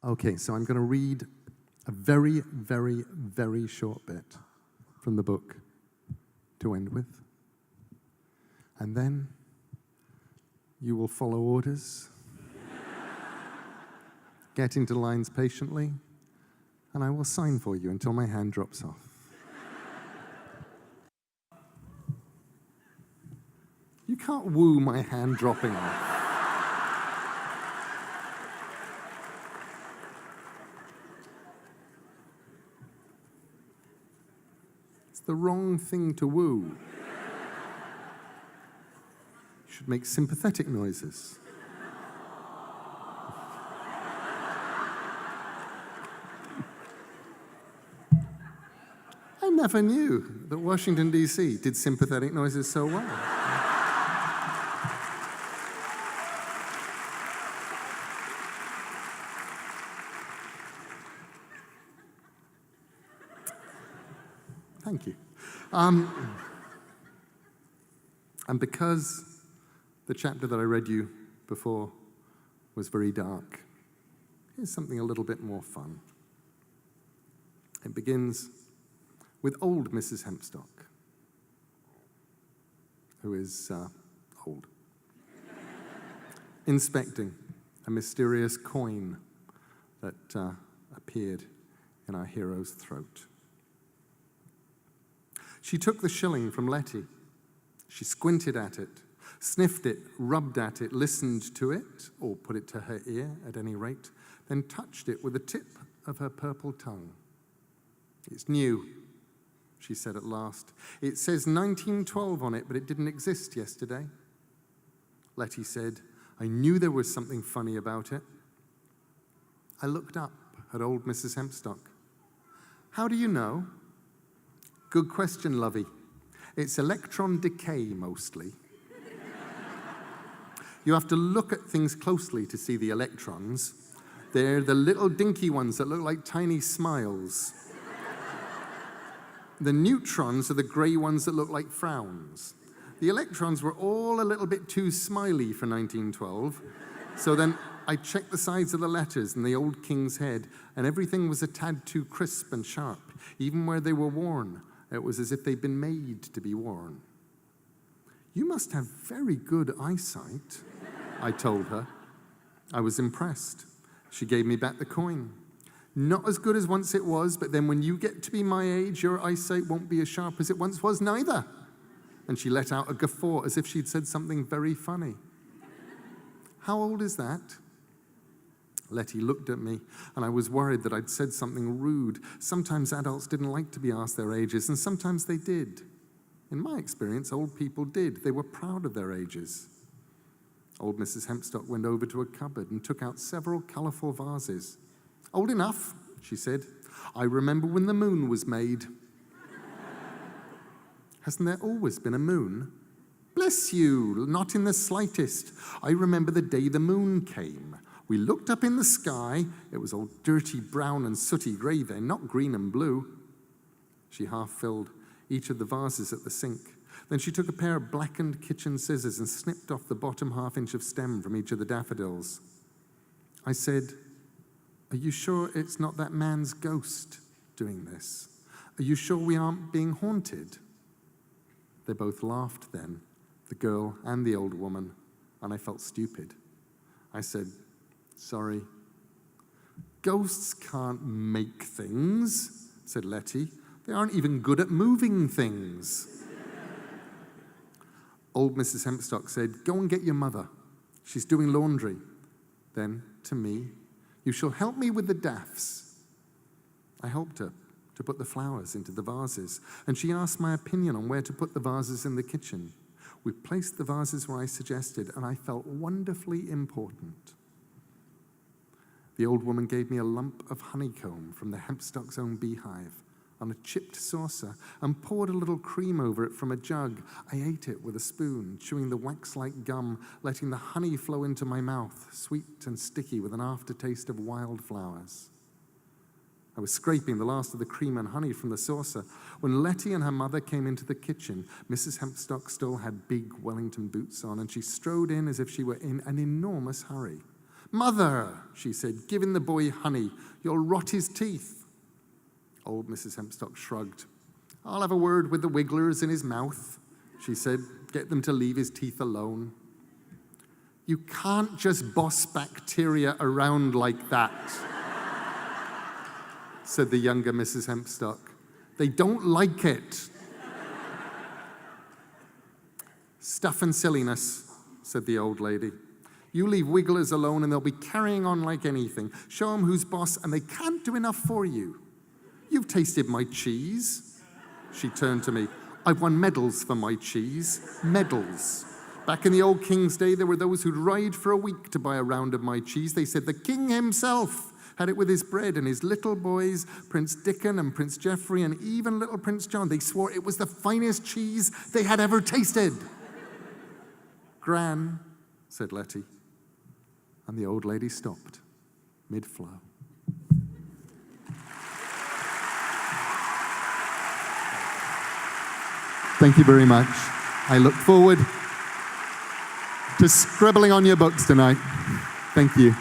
Okay, so I'm going to read a very, very, very short bit from the book to end with. And then you will follow orders, get into lines patiently, and I will sign for you until my hand drops off. You can't woo my hand dropping off. It's the wrong thing to woo. You should make sympathetic noises. I never knew that Washington, D.C. did sympathetic noises so well. Thank you. And because the chapter that I read you before was very dark, here's something a little bit more fun. It begins with old Mrs. Hempstock, who is old, inspecting a mysterious coin that appeared in our hero's throat. She took the shilling from Letty. She squinted at it, sniffed it, rubbed at it, listened to it, or put it to her ear at any rate, then touched it with the tip of her purple tongue. "It's new," she said at last. "It says 1912 on it, but it didn't exist yesterday." Letty said, "I knew there was something funny about it." I looked up at old Mrs. Hempstock. "How do you know?" "Good question, lovey. It's electron decay, mostly. You have to look at things closely to see the electrons. They're the little dinky ones that look like tiny smiles. The neutrons are the gray ones that look like frowns. The electrons were all a little bit too smiley for 1912, so then I checked the sides of the letters and the old king's head, and everything was a tad too crisp and sharp, even where they were worn. It was as if they'd been made to be worn." "You must have very good eyesight," I told her. I was impressed. She gave me back the coin. "Not as good as once it was, but then when you get to be my age, your eyesight won't be as sharp as it once was neither." And she let out a guffaw as if she'd said something very funny. "How old is that?" Letty looked at me, and I was worried that I'd said something rude. Sometimes adults didn't like to be asked their ages, and sometimes they did. In my experience, old people did. They were proud of their ages. Old Mrs. Hempstock went over to a cupboard and took out several colorful vases. "Old enough," she said. "I remember when the moon was made." "Hasn't there always been a moon?" "Bless you, not in the slightest. I remember the day the moon came. We looked up in the sky. It was all dirty brown and sooty gray then, not green and blue." She half filled each of the vases at the sink. Then she took a pair of blackened kitchen scissors and snipped off the bottom half-inch of stem from each of the daffodils. I said, "Are you sure it's not that man's ghost doing this? Are you sure we aren't being haunted?" They both laughed then, the girl and the old woman, and I felt stupid. I said, "Sorry." "Ghosts can't make things," said Letty. "They aren't even good at moving things." Old Mrs. Hempstock said, "Go and get your mother. She's doing laundry." Then, to me, "You shall help me with the daffs." I helped her to put the flowers into the vases, and she asked my opinion on where to put the vases in the kitchen. We placed the vases where I suggested, and I felt wonderfully important. The old woman gave me a lump of honeycomb from the Hempstock's own beehive on a chipped saucer and poured a little cream over it from a jug. I ate it with a spoon, chewing the wax-like gum, letting the honey flow into my mouth, sweet and sticky with an aftertaste of wildflowers. I was scraping the last of the cream and honey from the saucer when Letty and her mother came into the kitchen. Mrs. Hempstock still had big Wellington boots on, and she strode in as if she were in an enormous hurry. "Mother," she said, "giving the boy honey. You'll rot his teeth." Old Mrs. Hempstock shrugged. "I'll have a word with the wigglers in his mouth," she said. "Get them to leave his teeth alone." "You can't just boss bacteria around like that," said the younger Mrs. Hempstock. "They don't like it." "Stuff and silliness," said the old lady. "You leave wigglers alone and they'll be carrying on like anything. Show them who's boss and they can't do enough for you. You've tasted my cheese." She turned to me. "I've won medals for my cheese. Medals. Back in the old king's day, there were those who'd ride for a week to buy a round of my cheese. They said the king himself had it with his bread, and his little boys, Prince Dickon and Prince Geoffrey and even little Prince John, they swore it was the finest cheese they had ever tasted." "Gran," said Letty. And the old lady stopped, mid-flow. Thank you very much. I look forward to scribbling on your books tonight. Thank you.